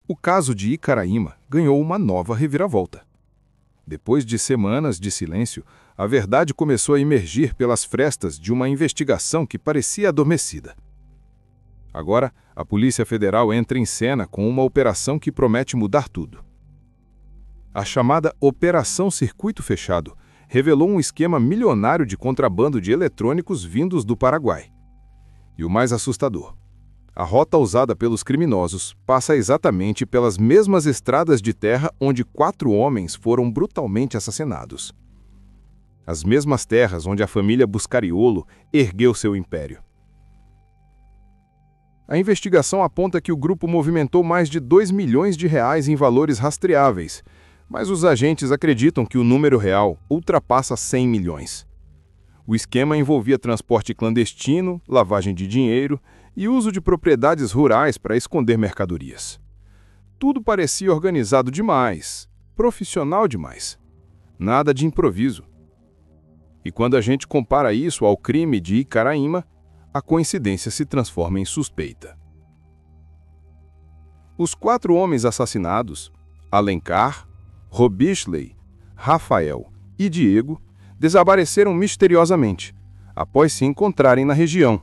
O caso de Icaraíma ganhou uma nova reviravolta. Depois de semanas de silêncio, a verdade começou a emergir pelas frestas de uma investigação que parecia adormecida. Agora, a Polícia Federal entra em cena com uma operação que promete mudar tudo. A chamada Operação Circuito Fechado revelou um esquema milionário de contrabando de eletrônicos vindos do Paraguai. E o mais assustador: a rota usada pelos criminosos passa exatamente pelas mesmas estradas de terra onde 4 homens foram brutalmente assassinados. As mesmas terras onde a família Buscariolo ergueu seu império. A investigação aponta que o grupo movimentou mais de R$ 2 milhões em valores rastreáveis, mas os agentes acreditam que o número real ultrapassa 100 milhões. O esquema envolvia transporte clandestino, lavagem de dinheiro e uso de propriedades rurais para esconder mercadorias. Tudo parecia organizado demais, profissional demais. Nada de improviso. E quando a gente compara isso ao crime de Icaraíma, a coincidência se transforma em suspeita. Os 4 homens assassinados, Alencar, Robichley, Rafael e Diego, desapareceram misteriosamente, após se encontrarem na região.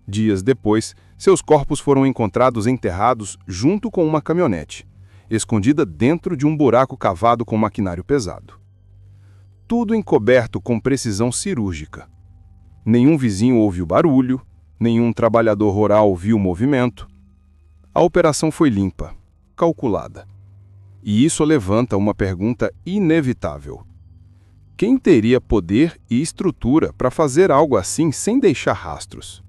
Dias depois, seus corpos foram encontrados enterrados junto com uma caminhonete, escondida dentro de um buraco cavado com maquinário pesado. Tudo encoberto com precisão cirúrgica. Nenhum vizinho ouviu barulho, nenhum trabalhador rural viu movimento. A operação foi limpa, calculada. E isso levanta uma pergunta inevitável. Quem teria poder e estrutura para fazer algo assim sem deixar rastros?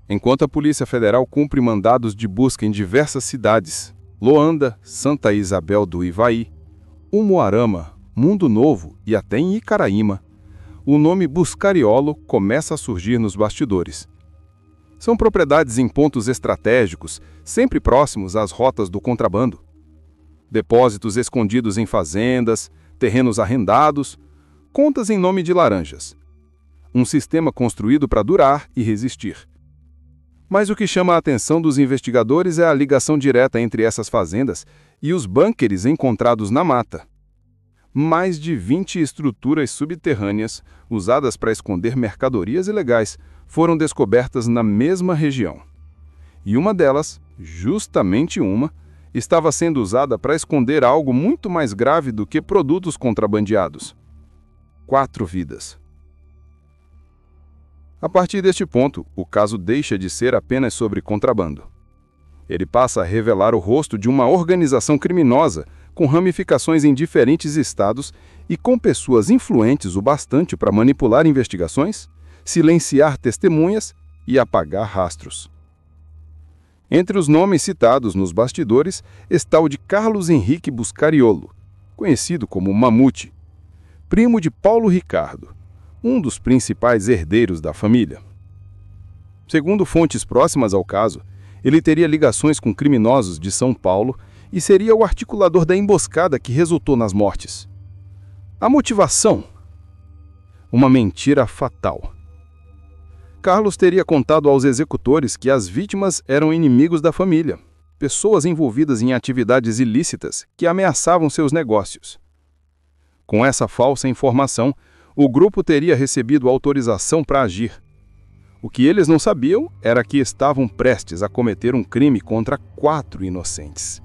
Enquanto a Polícia Federal cumpre mandados de busca em diversas cidades, Loanda, Santa Isabel do Ivaí, Umuarama, Mundo Novo e até em Icaraíma, o nome Buscariolo começa a surgir nos bastidores. São propriedades em pontos estratégicos, sempre próximos às rotas do contrabando. Depósitos escondidos em fazendas, terrenos arrendados, contas em nome de laranjas. Um sistema construído para durar e resistir. Mas o que chama a atenção dos investigadores é a ligação direta entre essas fazendas e os bunkers encontrados na mata. Mais de 20 estruturas subterrâneas, usadas para esconder mercadorias ilegais, foram descobertas na mesma região. E uma delas, justamente uma, estava sendo usada para esconder algo muito mais grave do que produtos contrabandeados: 4 vidas. A partir deste ponto, o caso deixa de ser apenas sobre contrabando. Ele passa a revelar o rosto de uma organização criminosa com ramificações em diferentes estados e com pessoas influentes o bastante para manipular investigações, silenciar testemunhas e apagar rastros. Entre os nomes citados nos bastidores está o de Carlos Henrique Buscariolo, conhecido como Mamute, primo de Paulo Ricardo, um dos principais herdeiros da família. Segundo fontes próximas ao caso, ele teria ligações com criminosos de São Paulo e seria o articulador da emboscada que resultou nas mortes. A motivação? Uma mentira fatal. Carlos teria contado aos executores que as vítimas eram inimigos da família, pessoas envolvidas em atividades ilícitas que ameaçavam seus negócios. Com essa falsa informação, o grupo teria recebido autorização para agir. O que eles não sabiam era que estavam prestes a cometer um crime contra 4 inocentes.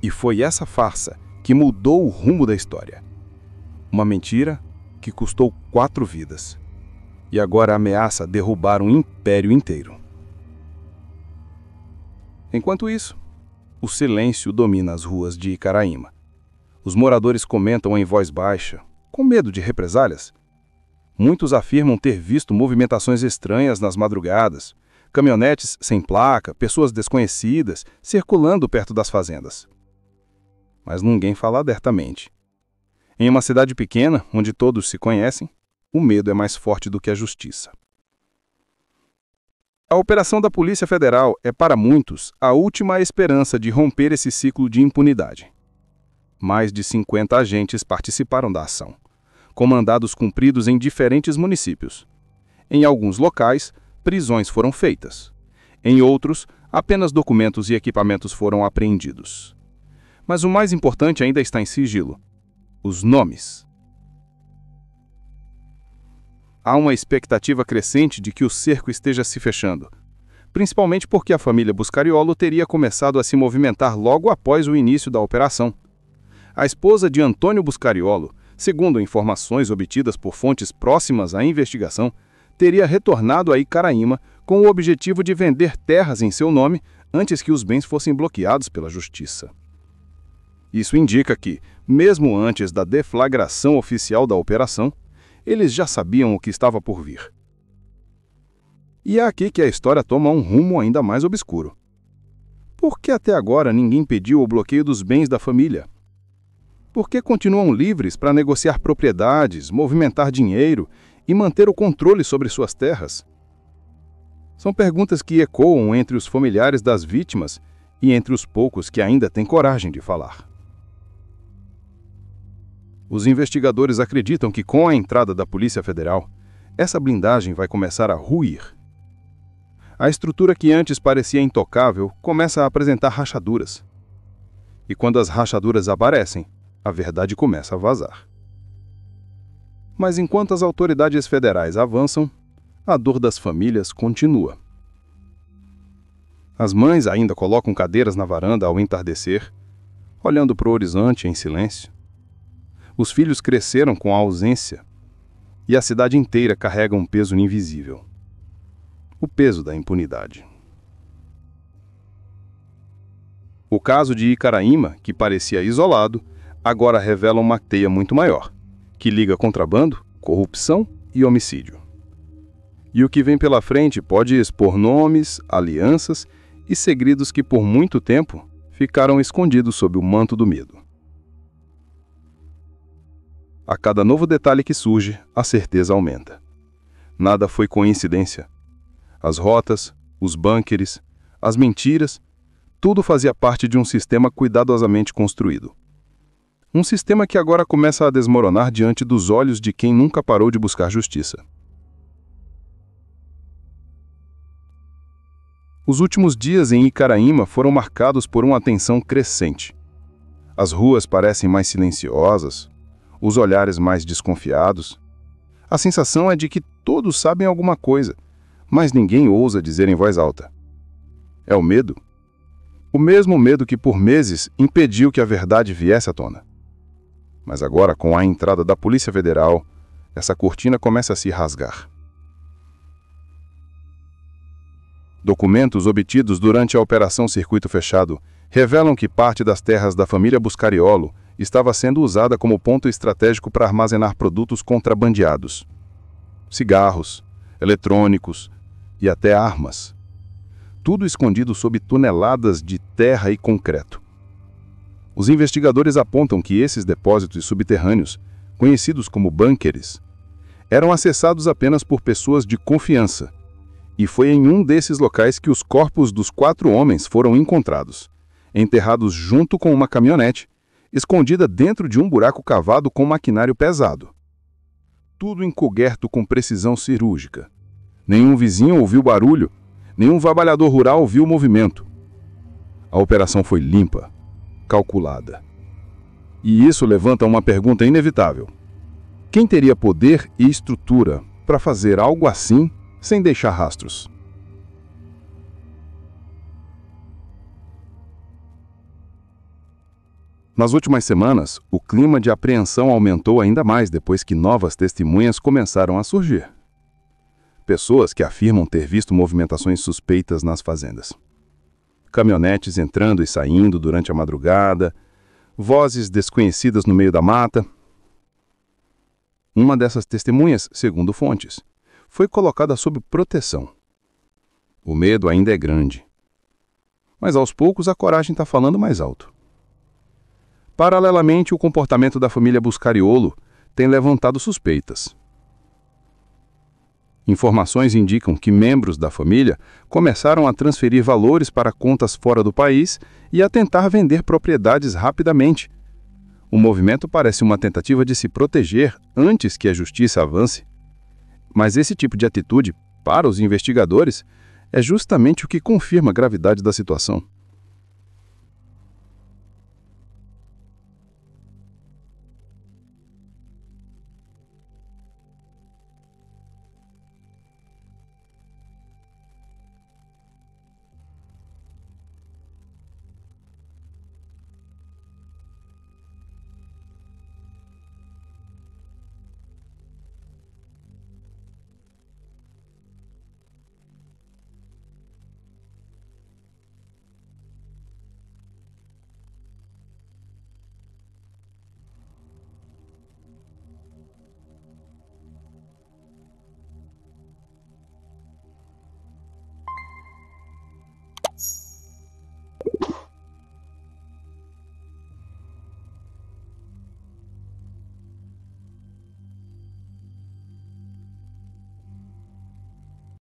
E foi essa farsa que mudou o rumo da história. Uma mentira que custou 4 vidas. E agora ameaça derrubar um império inteiro. Enquanto isso, o silêncio domina as ruas de Icaraíma. Os moradores comentam em voz baixa, com medo de represálias. Muitos afirmam ter visto movimentações estranhas nas madrugadas, caminhonetes sem placa, pessoas desconhecidas circulando perto das fazendas. Mas ninguém fala abertamente. Em uma cidade pequena, onde todos se conhecem, o medo é mais forte do que a justiça. A operação da Polícia Federal é, para muitos, a última esperança de romper esse ciclo de impunidade. Mais de 50 agentes participaram da ação, com mandados cumpridos em diferentes municípios. Em alguns locais, prisões foram feitas. Em outros, apenas documentos e equipamentos foram apreendidos. Mas o mais importante ainda está em sigilo: os nomes. Há uma expectativa crescente de que o cerco esteja se fechando, principalmente porque a família Buscariolo teria começado a se movimentar logo após o início da operação. A esposa de Antônio Buscariolo, segundo informações obtidas por fontes próximas à investigação, teria retornado a Icaraíma com o objetivo de vender terras em seu nome antes que os bens fossem bloqueados pela justiça. Isso indica que, mesmo antes da deflagração oficial da operação, eles já sabiam o que estava por vir. E é aqui que a história toma um rumo ainda mais obscuro. Por que até agora ninguém pediu o bloqueio dos bens da família? Por que continuam livres para negociar propriedades, movimentar dinheiro e manter o controle sobre suas terras? São perguntas que ecoam entre os familiares das vítimas e entre os poucos que ainda têm coragem de falar. Os investigadores acreditam que, com a entrada da Polícia Federal, essa blindagem vai começar a ruir. A estrutura que antes parecia intocável começa a apresentar rachaduras. E quando as rachaduras aparecem, a verdade começa a vazar. Mas enquanto as autoridades federais avançam, a dor das famílias continua. As mães ainda colocam cadeiras na varanda ao entardecer, olhando para o horizonte em silêncio. Os filhos cresceram com a ausência, e a cidade inteira carrega um peso invisível. O peso da impunidade. O caso de Icaraíma, que parecia isolado, agora revela uma teia muito maior, que liga contrabando, corrupção e homicídio. E o que vem pela frente pode expor nomes, alianças e segredos que por muito tempo ficaram escondidos sob o manto do medo. A cada novo detalhe que surge, a certeza aumenta. Nada foi coincidência. As rotas, os bunkers, as mentiras, tudo fazia parte de um sistema cuidadosamente construído. Um sistema que agora começa a desmoronar diante dos olhos de quem nunca parou de buscar justiça. Os últimos dias em Icaraíma foram marcados por uma tensão crescente. As ruas parecem mais silenciosas, os olhares mais desconfiados. A sensação é de que todos sabem alguma coisa, mas ninguém ousa dizer em voz alta. É o medo? O mesmo medo que por meses impediu que a verdade viesse à tona. Mas agora, com a entrada da Polícia Federal, essa cortina começa a se rasgar. Documentos obtidos durante a Operação Circuito Fechado revelam que parte das terras da família Buscariolo estava sendo usada como ponto estratégico para armazenar produtos contrabandeados. Cigarros, eletrônicos e até armas. Tudo escondido sob toneladas de terra e concreto. Os investigadores apontam que esses depósitos subterrâneos, conhecidos como bunkers, eram acessados apenas por pessoas de confiança, e foi em um desses locais que os corpos dos 4 homens foram encontrados, enterrados junto com uma caminhonete, escondida dentro de um buraco cavado com maquinário pesado. Tudo encoberto com precisão cirúrgica. Nenhum vizinho ouviu barulho, nenhum trabalhador rural viu o movimento. A operação foi limpa, calculada. E isso levanta uma pergunta inevitável. Quem teria poder e estrutura para fazer algo assim sem deixar rastros? Nas últimas semanas, o clima de apreensão aumentou ainda mais depois que novas testemunhas começaram a surgir. Pessoas que afirmam ter visto movimentações suspeitas nas fazendas. Caminhonetes entrando e saindo durante a madrugada, vozes desconhecidas no meio da mata. Uma dessas testemunhas, segundo fontes, foi colocada sob proteção. O medo ainda é grande. Mas aos poucos a coragem está falando mais alto. Paralelamente, o comportamento da família Buscariolo tem levantado suspeitas. Informações indicam que membros da família começaram a transferir valores para contas fora do país e a tentar vender propriedades rapidamente. O movimento parece uma tentativa de se proteger antes que a justiça avance. Mas esse tipo de atitude, para os investigadores, é justamente o que confirma a gravidade da situação.